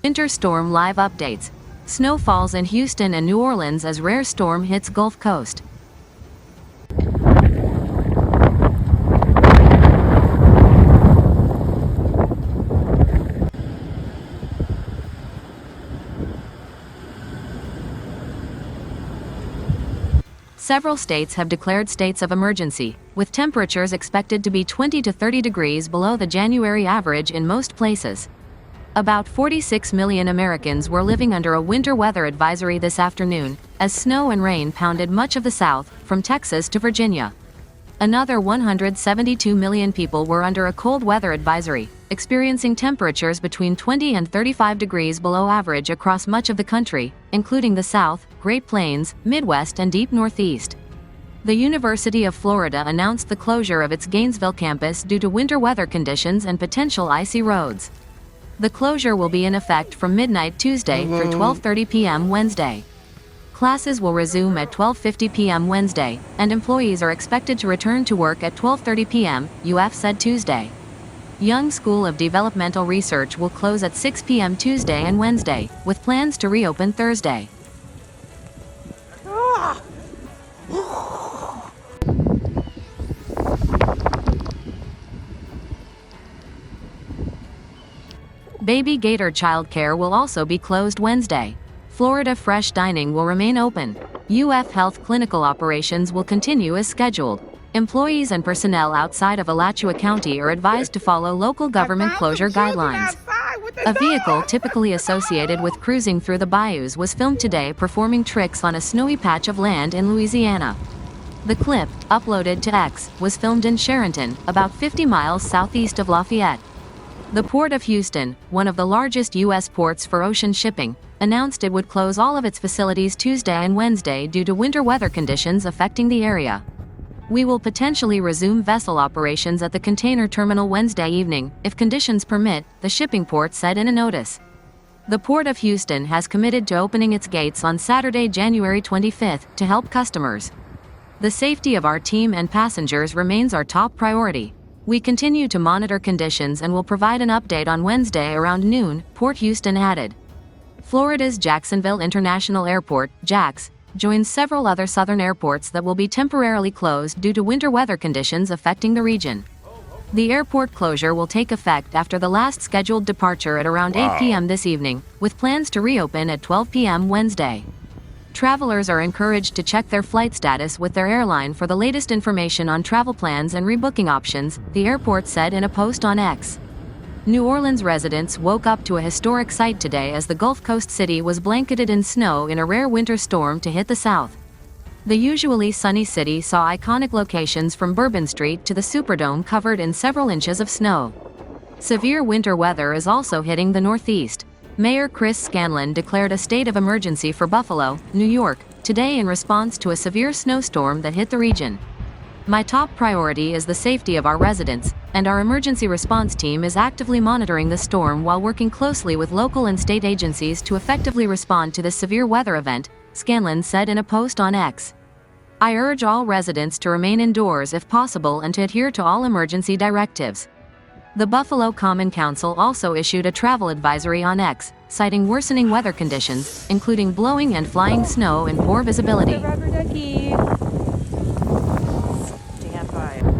Winter Storm Live Updates. Snow falls in Houston and New Orleans as rare storm hits Gulf Coast. Several states have declared states of emergency, with temperatures expected to be 20 to 30 degrees below the January average in most places. About 46 million Americans were living under a winter weather advisory this afternoon, as snow and rain pounded much of the South, from Texas to Virginia. Another 172 million people were under a cold weather advisory, experiencing temperatures between 20 and 35 degrees below average across much of the country, including the South, Great Plains, Midwest, and deep Northeast. The University of Florida announced the closure of its Gainesville campus due to winter weather conditions and potential icy roads. The closure will be in effect from midnight Tuesday through 12:30 p.m. Wednesday. Classes will resume at 12:50 p.m. Wednesday, and employees are expected to return to work at 12:30 p.m., UF said Tuesday. Young School of Developmental Research will close at 6 p.m. Tuesday and Wednesday, with plans to reopen Thursday. Baby Gator childcare will also be closed Wednesday. Florida Fresh Dining will remain open. UF Health clinical operations will continue as scheduled. Employees and personnel outside of Alachua County are advised to follow local government closure guidelines. A vehicle typically associated with cruising through the bayous was filmed today performing tricks on a snowy patch of land in Louisiana. The clip, uploaded to X, was filmed in Charenton, about 50 miles southeast of Lafayette. The Port of Houston, one of the largest U.S. ports for ocean shipping, announced it would close all of its facilities Tuesday and Wednesday due to winter weather conditions affecting the area. We will potentially resume vessel operations at the container terminal Wednesday evening, if conditions permit, the shipping port said in a notice. The Port of Houston has committed to opening its gates on Saturday, January 25th, to help customers. The safety of our team and passengers remains our top priority. We continue to monitor conditions and will provide an update on Wednesday around noon, Port Houston added. Florida's Jacksonville International Airport, JAX, joins several other southern airports that will be temporarily closed due to winter weather conditions affecting the region. The airport closure will take effect after the last scheduled departure at around 8 p.m. this evening, with plans to reopen at 12 p.m. Wednesday. Travelers are encouraged to check their flight status with their airline for the latest information on travel plans and rebooking options, the airport said in a post on X. New Orleans residents woke up to a historic sight today as the Gulf Coast city was blanketed in snow in a rare winter storm to hit the south. The usually sunny city saw iconic locations from Bourbon Street to the Superdome covered in several inches of snow. Severe winter weather is also hitting the Northeast. Mayor Chris Scanlon declared a state of emergency for Buffalo, New York, today in response to a severe snowstorm that hit the region. My top priority is the safety of our residents, and our emergency response team is actively monitoring the storm while working closely with local and state agencies to effectively respond to this severe weather event, Scanlon said in a post on X. I urge all residents to remain indoors if possible and to adhere to all emergency directives. The Buffalo Common Council also issued a travel advisory on X, citing worsening weather conditions, including blowing and flying snow and poor visibility. The rubber ducky. Stand by.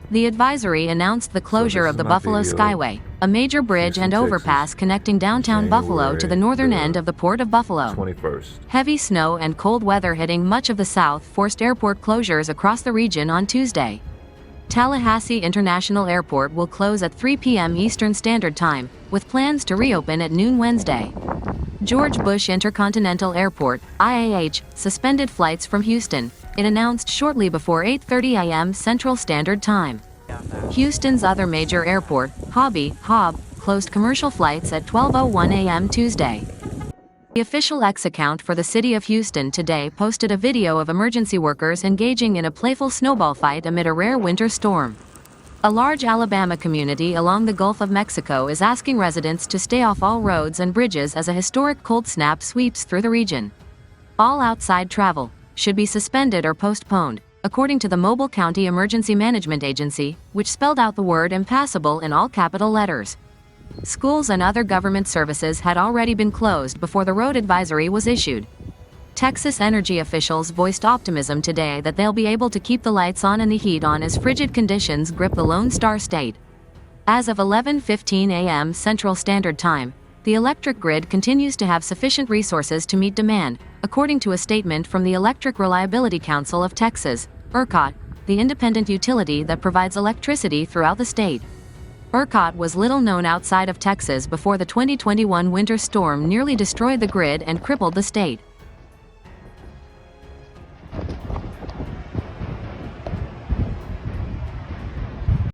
The advisory announced the closure of the Buffalo Skyway, a major bridge and overpass connecting downtown Buffalo to the northern end of the Port of Buffalo. 21st. Heavy snow and cold weather hitting much of the South forced airport closures across the region on Tuesday. Tallahassee International Airport will close at 3 p.m. Eastern Standard Time, with plans to reopen at noon Wednesday. George Bush Intercontinental Airport, IAH, suspended flights from Houston, it announced shortly before 8:30 a.m. Central Standard Time. Houston's other major airport, Hobby, closed commercial flights at 12:01 a.m. Tuesday. The official X account for the city of Houston today posted a video of emergency workers engaging in a playful snowball fight amid a rare winter storm. A large Alabama community along the Gulf of Mexico is asking residents to stay off all roads and bridges as a historic cold snap sweeps through the region. All outside travel should be suspended or postponed, according to the Mobile County Emergency Management Agency, which spelled out the word impassable in all capital letters. Schools and other government services had already been closed before the road advisory was issued. Texas energy officials voiced optimism today that they'll be able to keep the lights on and the heat on as frigid conditions grip the Lone Star State. As of 11:15 a.m. Central Standard Time, the electric grid continues to have sufficient resources to meet demand, according to a statement from the Electric Reliability Council of Texas, ERCOT, the independent utility that provides electricity throughout the state. ERCOT was little known outside of Texas before the 2021 winter storm nearly destroyed the grid and crippled the state.